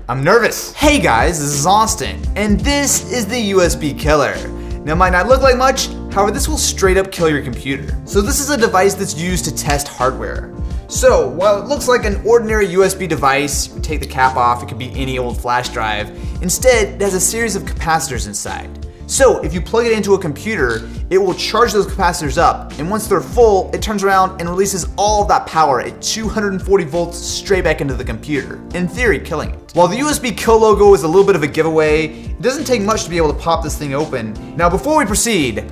I'm nervous. Hey guys, this is Austin, and this is the USB killer. Now, it might not look like much, however, this will straight up kill your computer. So this is a device that's used to test hardware. So while it looks like an ordinary USB device, you take the cap off, it could be any old flash drive. Instead, it has a series of capacitors inside. So if you plug it into a computer, it will charge those capacitors up, and once they're full, it turns around and releases all of that power at 240 volts straight back into the computer, in theory killing it. While the USB kill logo is a little bit of a giveaway, it doesn't take much to be able to pop this thing open. Now before we proceed,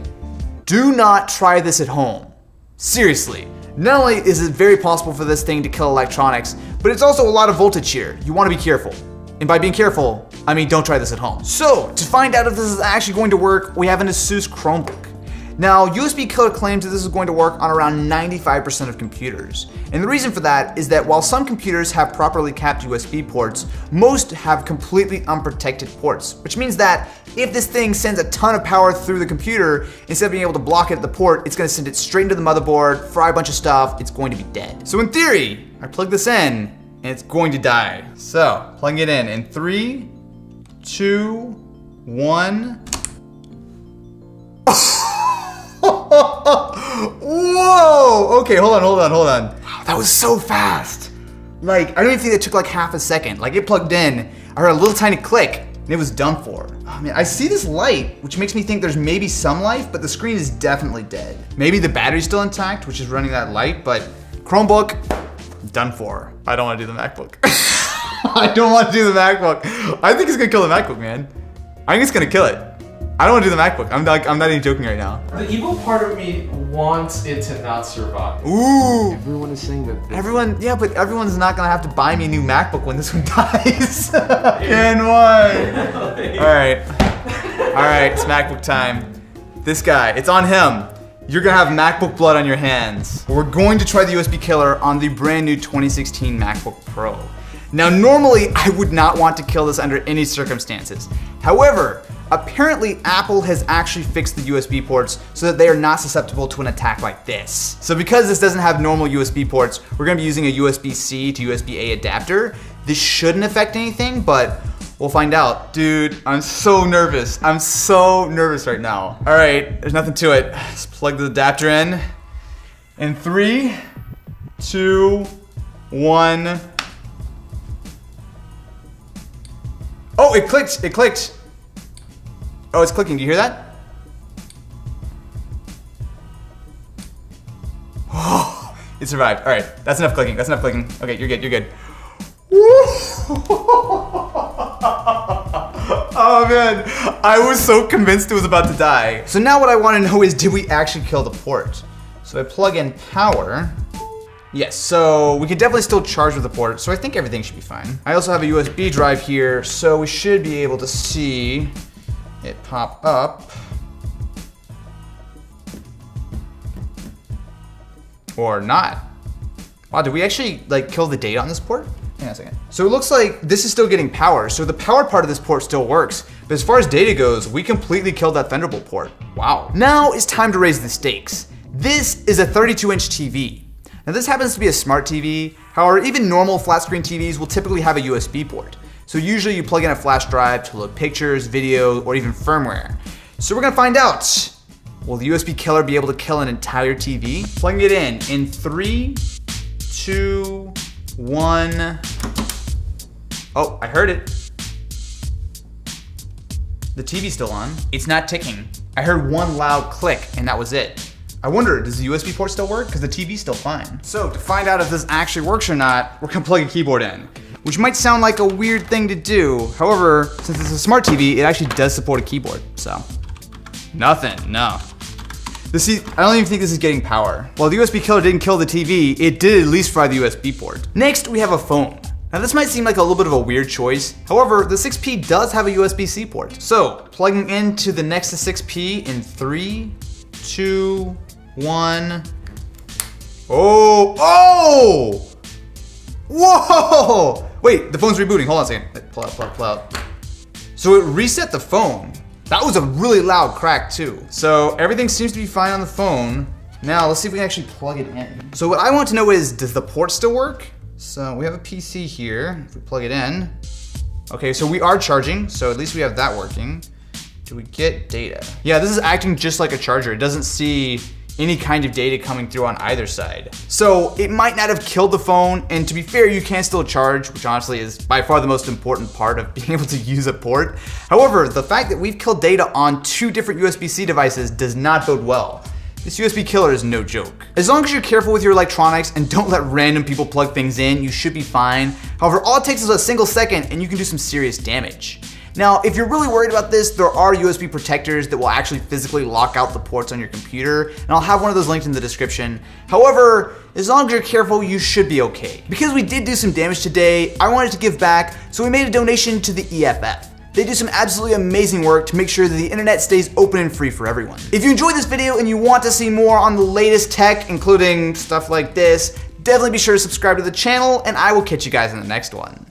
do not try this at home. Seriously. Not only is it very possible for this thing to kill electronics, but it's also a lot of voltage here. You want to be careful. And by being careful, I mean don't try this at home. So, to find out if this is actually going to work, we have an ASUS Chromebook. Now, USB Killer claims that this is going to work on around 95% of computers. And the reason for that is that while some computers have properly capped USB ports, most have completely unprotected ports, which means that if this thing sends a ton of power through the computer, instead of being able to block it at the port, it's going to send it straight into the motherboard, fry a bunch of stuff, it's going to be dead. So in theory, I plug this in, and it's going to die. So, plug it in 3, 2, 1. Whoa! Okay, hold on. Wow, that was so fast. Like, I don't even think it took like half a second. Like, it plugged in, I heard a little tiny click, and it was done for. Oh man, I see this light, which makes me think there's maybe some life, but the screen is definitely dead. Maybe the battery's still intact, which is running that light, but Chromebook, done for. I don't want to do the MacBook. I don't want to do the MacBook. I think it's gonna kill the MacBook, man. I think it's gonna kill it. I don't want to do the MacBook. I'm not even joking right now. The evil part of me wants it to not survive. Ooh. Everyone is saying that. Yeah, but everyone's not gonna have to buy me a new MacBook when this one dies. Can one. All right, it's MacBook time. This guy, it's on him. You're gonna have MacBook blood on your hands. We're going to try the USB killer on the brand new 2016 MacBook Pro. Now, normally I would not want to kill this under any circumstances. However, apparently Apple has actually fixed the USB ports so that they are not susceptible to an attack like this. So because this doesn't have normal USB ports, we're gonna be using a USB-C to USB-A adapter. This shouldn't affect anything, but we'll find out. Dude, I'm so nervous. I'm so nervous right now. All right, there's nothing to it. Let's plug the adapter in. In 3, 2, 1. Oh, it clicked, it clicked. Oh, it's clicking, do you hear that? Oh, it survived. All right, that's enough clicking, Okay, you're good. Oh man, I was so convinced it was about to die. So now what I want to know is, did we actually kill the port? So I plug in power. Yes, so we can definitely still charge with the port, so I think everything should be fine. I also have a USB drive here, so we should be able to see it pop up. Or not. Wow, did we actually like kill the data on this port? Hang on a second. So it looks like this is still getting power, so the power part of this port still works. But as far as data goes, we completely killed that Thunderbolt port. Wow. Now it's time to raise the stakes. This is a 32-inch TV. Now this happens to be a smart TV. However, even normal flat screen TVs will typically have a USB port. So usually you plug in a flash drive to load pictures, video, or even firmware. So we're gonna find out. Will the USB killer be able to kill an entire TV? Plugging it in 3, 2, 1. Oh, I heard it. The TV's still on. It's not ticking. I heard one loud click and that was it. I wonder, does the USB port still work? Because the TV's still fine. So to find out if this actually works or not, we're gonna plug a keyboard in, which might sound like a weird thing to do. However, since it's a smart TV, it actually does support a keyboard, so. Nothing, no. See, I don't even think this is getting power. While the USB killer didn't kill the TV, it did at least fry the USB port. Next, we have a phone. Now this might seem like a little bit of a weird choice. However, the 6P does have a USB-C port. So, plugging into the Nexus 6P in 3, 2, 1. Oh! Whoa! Wait, the phone's rebooting. Hold on a second. Pull out. So it reset the phone. That was a really loud crack too. So everything seems to be fine on the phone. Now let's see if we can actually plug it in. So what I want to know is, does the port still work? So we have a PC here. If we plug it in, Okay, so we are charging, so at least we have that working. Do we get data? Yeah, this is acting just like a charger. It doesn't see any kind of data coming through on either side. So it might not have killed the phone, and to be fair, you can still charge, which honestly is by far the most important part of being able to use a port. However, the fact that we've killed data on 2 different USB-C devices does not bode well. This USB killer is no joke. As long as you're careful with your electronics and don't let random people plug things in, you should be fine. However, all it takes is a single second and you can do some serious damage. Now, if you're really worried about this, there are USB protectors that will actually physically lock out the ports on your computer, and I'll have one of those linked in the description. However, as long as you're careful, you should be okay. Because we did do some damage today, I wanted to give back, so we made a donation to the EFF. They do some absolutely amazing work to make sure that the internet stays open and free for everyone. If you enjoyed this video and you want to see more on the latest tech, including stuff like this, definitely be sure to subscribe to the channel, and I will catch you guys in the next one.